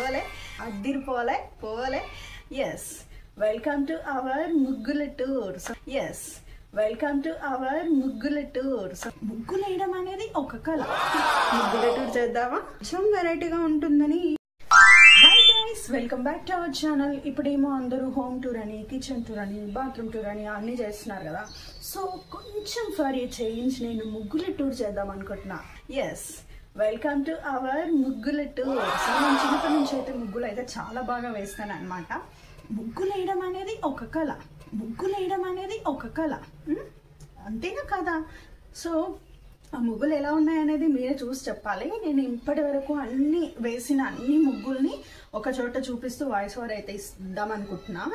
పోలే అద్దిరిపోలే పోలే. ఎస్, వెల్కమ్ టు అవర్ ముగ్గుల tour. Yes, welcome to our ముగ్గుల టూర్. ముగ్గులు వేయడం అనేది ఒక కళ. ముగ్గుల టూర్ చేద్దామా? కొంచెం వెరైటీగా ఉంటుందని. Hi guys, welcome back to our channel. ఇప్పుడేమో అందరూ హోమ్ టూర్ అని, కిచెన్ టూర్ అని, బాత్రూమ్ టూర్ అని అన్నీ చేస్తున్నారు కదా. సో కొంచెం ఫర్ ఏ చేంజ్ నేను ముగ్గుల టూర్ చేద్దాం అనుకుంటున్నా. ఎస్, వెల్కమ్ టు అవర్ ముగ్గుల టూర్. సో నేను చిన్నప్పటి నుంచి అయితే ముగ్గులు అయితే చాలా బాగా వేస్తాను అనమాట. ముగ్గులు వేయడం అనేది ఒక కళ. ముగ్గులు వేయడం అనేది ఒక కళ, అంతేనా కదా? సో ఆ ముగ్గులు ఎలా ఉన్నాయనేది మీరే చూసి చెప్పాలి. నేను ఇప్పటి వరకు వేసిన అన్ని ముగ్గుల్ని ఒక చోట చూపిస్తూ వాయిస్ ఓవర్ అయితే ఇద్దాం అనుకుంటున్నా.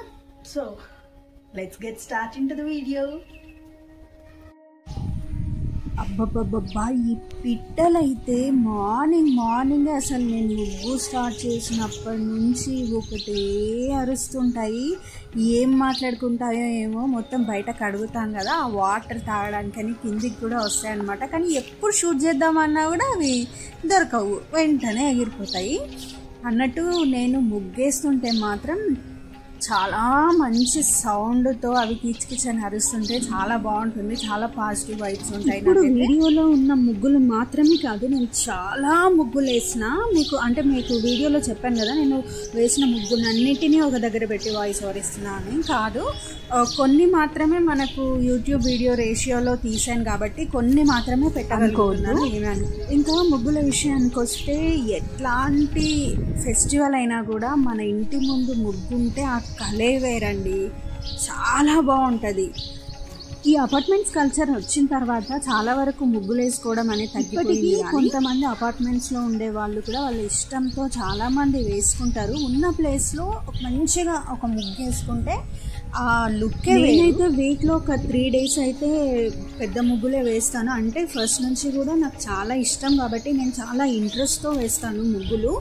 So let's get start in to the video. అబ్బబ్బబ్బబ్బా, ఈ పిట్టలైతే మార్నింగ్ అసలు నేను ముగ్గు స్టార్ట్ చేసినప్పటి నుంచి ఒకటే అరుస్తుంటాయి. ఏం మాట్లాడుకుంటాయో ఏమో, మొత్తం బయట కడుగుతాం కదా, ఆ వాటర్ తాగడానికని కిందికి కూడా వస్తాయన్నమాట. కానీ ఎప్పుడు షూట్ చేద్దామన్నా కూడా అవి దొరకవు, వెంటనే ఎగిరిపోతాయి. అన్నట్టు నేను ముగ్గేస్తుంటే మాత్రం చాలా మంచి సౌండ్తో అవి కిచకిచని అరుస్తుంటే చాలా బాగుంటుంది. చాలా పాజిటివ్ వైబ్స్ ఉంటాయి. ఇప్పుడు వీడియోలో ఉన్న ముగ్గులు మాత్రమే కాదు, నేను చాలా ముగ్గులు వేసిన. మీకు వీడియోలో చెప్పాను కదా, నేను వేసిన ముగ్గులన్నిటినీ ఒక దగ్గర పెట్టి వాయిస్ ఓవర్ ఇస్తున్నాను కాదు. కొన్ని మాత్రమే మనకు యూట్యూబ్ వీడియో రేషియోలో తీసాను కాబట్టి కొన్ని మాత్రమే పెట్టగలుగుతున్నాను. ఇంకా ముగ్గుల విషయానికి వస్తే, ఎట్లాంటి ఫెస్టివల్ అయినా కూడా మన ఇంటి ముందు ముగ్గుంటే ఆ కలే వేరండి, చాలా బాగుంటుంది. ఈ అపార్ట్మెంట్స్ కల్చర్ వచ్చిన తర్వాత చాలా వరకు ముగ్గులు వేసుకోవడం అనేది తగ్గిపోయింది. కొంతమంది అపార్ట్మెంట్స్లో ఉండే వాళ్ళు కూడా వాళ్ళ ఇష్టంతో చాలామంది వేసుకుంటారు. ఉన్న ప్లేస్లో మంచిగా ఒక ముగ్గు వేసుకుంటే ఆ లుక్కే. నేనైతే వీక్లో ఒక 3 days అయితే పెద్ద ముగ్గులే వేస్తాను. అంటే ఫస్ట్ నుంచి కూడా నాకు చాలా ఇష్టం కాబట్టి నేను చాలా ఇంట్రెస్ట్తో వేస్తాను ముగ్గులు.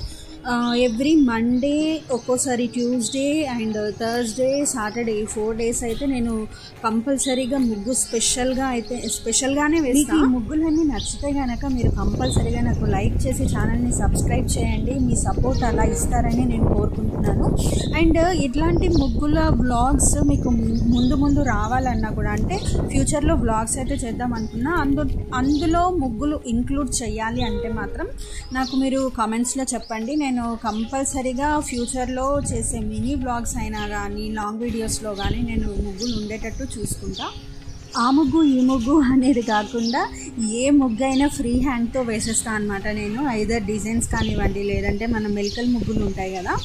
ఎవ్రీ మండే, ఒక్కోసారి Tuesday and Thursday, Saturday, 4 days అయితే నేను కంపల్సరీగా ముగ్గు స్పెషల్గానే వేస్తాను. ఈ ముగ్గులన్నీ నచ్చితే కనుక మీరు కంపల్సరీగా నాకు లైక్ చేసి ఛానల్ని సబ్స్క్రైబ్ చేయండి. మీ సపోర్ట్ అలా ఇస్తారని నేను కోరుకుంటున్నాను. అండ్ ఇట్లాంటి ముగ్గుల వ్లాగ్స్ మీకు ముందు రావాలన్నా కూడా, అంటే ఫ్యూచర్లో వ్లాగ్స్ అయితే చేద్దాం అనుకున్నా, అందులో ముగ్గులు ఇంక్లూడ్ చేయాలి అంటే మాత్రం నాకు మీరు కామెంట్స్లో చెప్పండి. నేను కంపల్సరీగా ఫ్యూచర్లో చేసే మినీ బ్లాగ్స్ అయినా కానీ, లాంగ్ వీడియోస్లో కానీ నేను ముగ్గులు ఉండేటట్టు చూసుకుంటా. ఆ ముగ్గు ఈ ముగ్గు అనేది కాకుండా ఏ ముగ్గు అయినా ఫ్రీ హ్యాండ్తో వేసేస్తాను అనమాట. నేను ఐదర్ డిజైన్స్ కానివ్వండి, లేదంటే మన మెలికల్ ముగ్గులు ఉంటాయి కదా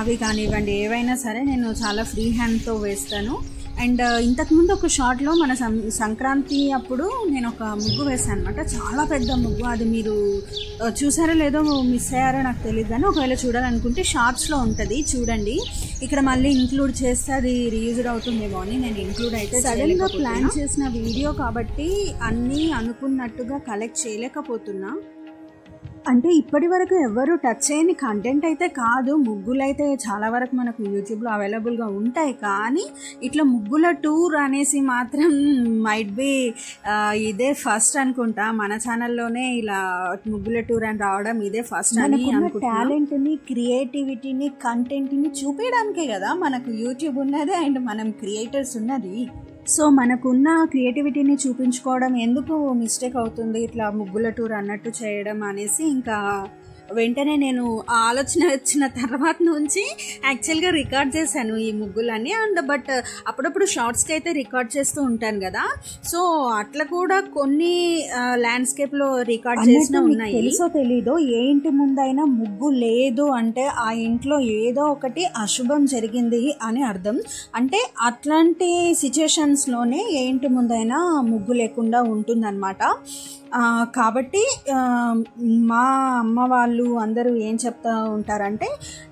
అవి కానివ్వండి, ఏవైనా సరే నేను చాలా ఫ్రీ హ్యాండ్తో వేస్తాను. అండ్ ఇంతకుముందు ఒక షార్ట్లో మన సంక్రాంతి అప్పుడు నేను ఒక ముగ్గు వేసాను అనమాట, చాలా పెద్ద ముగ్గు. అది మీరు చూసారో లేదో, మిస్ అయ్యారో నాకు తెలియదు, కానీ ఒకవేళ చూడాలనుకుంటే షార్ట్స్లో ఉంటుంది, చూడండి. ఇక్కడ మళ్ళీ ఇంక్లూడ్ చేస్తే అది రీయూజ్డ్ అవుతుందేమో అని నేను ఇంక్లూడ్ అయితే సడన్గా ప్లాన్ చేసిన వీడియో కాబట్టి అన్నీ అనుకున్నట్టుగా కలెక్ట్ చేయలేకపోతున్నా. అంటే ఇప్పటి వరకు ఎవరు టచ్ చేయని కంటెంట్ అయితే కాదు. ముగ్గులు అయితే చాలా వరకు మనకు యూట్యూబ్లో అవైలబుల్గా ఉంటాయి, కానీ ఇట్లా ముగ్గుల టూర్ అనేసి మాత్రం మైట్ బి ఇదే ఫస్ట్ అనుకుంటా. మన ఛానల్లోనే ఇలా ముగ్గుల టూర్ అని రావడం ఇదే ఫస్ట్ అని అనుకుంటా. టాలెంట్ని, క్రియేటివిటీని, కంటెంట్ని చూపించడానికే కదా మనకు యూట్యూబ్ ఉన్నది అండ్ మనం క్రియేటర్స్ ఉన్నది. సో మనకున్న క్రియేటివిటీని చూపించుకోవడం ఎందుకు మిస్టేక్ అవుతుంది ఇట్లా ముగ్గుల టూర్ అన్నట్టు చేయడం అనేసి, ఇంకా వెంటనే నేను ఆలోచన వచ్చిన తర్వాత నుంచి యాక్చువల్గా రికార్డ్ చేశాను ఈ ముగ్గులన్నీ. బట్ అప్పుడప్పుడు షార్ట్స్కి అయితే రికార్డ్ చేస్తూ ఉంటాను కదా, సో అట్లా కూడా కొన్ని ల్యాండ్స్కేప్లో రికార్డ్ చేసిన ఉన్నాయి. తెలుసో తెలీదో, ఏ ఇంటి ముందైనా ముగ్గు లేదు అంటే ఆ ఇంట్లో ఏదో ఒకటి అశుభం జరిగింది అని అర్థం. అంటే అట్లాంటి సిచ్యుయేషన్స్లోనే ఏ ఇంటి ముందైనా ముగ్గు లేకుండా ఉంటుందన్నమాట. కాబట్టి మా అమ్మ వాళ్ళు అందరూ ఏం చెప్తా ఉంటారంటే,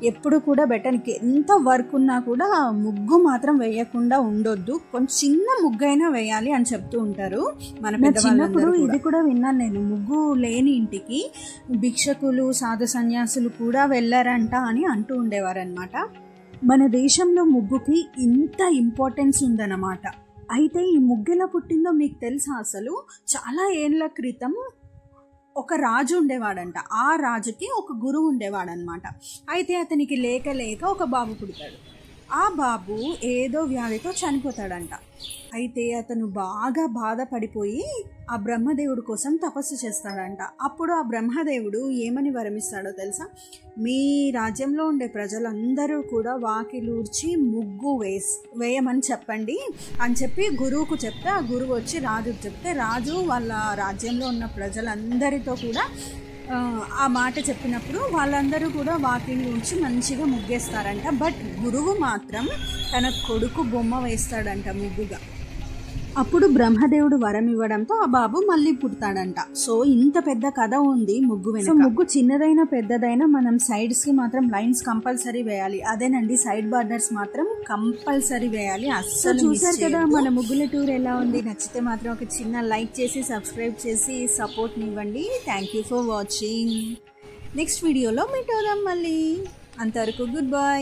ఎప్పుడు కూడా బెటర్ ఎంత వర్క్ ఉన్నా కూడా ముగ్గు మాత్రం వేయకుండా ఉండొద్దు, కొంచెం చిన్న ముగ్గు అయినా వేయాలి అని చెప్తూ ఉంటారు మన పెద్దవాళ్ళందరూ. ఇది కూడా విన్నాను నేను, ముగ్గు లేని ఇంటికి భిక్షకులు, సాధు సన్యాసులు కూడా వెళ్ళారంట అని అంటూ ఉండేవారనమాట. మన దేశంలో ముగ్గుకి ఇంత ఇంపార్టెన్స్ ఉందన్నమాట. అయితే ఈ ముగ్గు ఎలా పుట్టిందో మీకు తెలుసా? అసలు చాలా ఏళ్ళ క్రితం ఒక రాజు ఉండేవాడంట. ఆ రాజుకి ఒక గురువు ఉండేవాడనమాట. అయితే అతనికి లేక లేక ఒక బాబు పుడతాడు. ఆ బాబు ఏదో వ్యాధితో చనిపోతాడంట. అయితే అతను బాగా బాధపడిపోయి ఆ బ్రహ్మదేవుడి కోసం తపస్సు చేస్తాడంట. అప్పుడు ఆ బ్రహ్మదేవుడు ఏమని వరమిస్తాడో తెలుసా? మీ రాజ్యంలో ఉండే ప్రజలందరూ కూడా వాకిలూర్చి ముగ్గు వేయమని చెప్పండి అని చెప్పి గురువుకు చెప్తే, ఆ గురువు వచ్చి రాజుకు చెప్తే, రాజు వాళ్ళ రాజ్యంలో ఉన్న ప్రజలందరితో కూడా ఆ మాట చెప్పినప్పుడు వాళ్ళందరూ కూడా వాకింగ్ నుంచి మంచిగా ముగ్గేస్తారంట. బట్ గురువు మాత్రం తన కొడుకు బొమ్మ వేస్తాడంట ముగ్గుగా. అప్పుడు బ్రహ్మదేవుడు వరం ఇవ్వడంతో ఆ బాబు మళ్ళీ పుడతాడంట. సో ఇంత పెద్ద కథ ఉంది ముగ్గు వెనుక. ముగ్గు చిన్నదైనా పెద్దదైనా మనం సైడ్స్ కి మాత్రం లైన్స్ కంపల్సరీ వేయాలి. అదేనండి, సైడ్ బార్డర్స్ మాత్రం కంపల్సరీ వేయాలి. అస్సలు చూసారు కదా మన ముగ్గుల టూర్ ఎలా ఉంది. నచ్చితే మాత్రం ఒక చిన్న లైక్ చేసి సబ్స్క్రైబ్ చేసి సపోర్ట్ ఇవ్వండి. Thank you for watching. Next వీడియోలో మీట్ అవుదాం మళ్ళీ. అంతవరకు గుడ్ బై.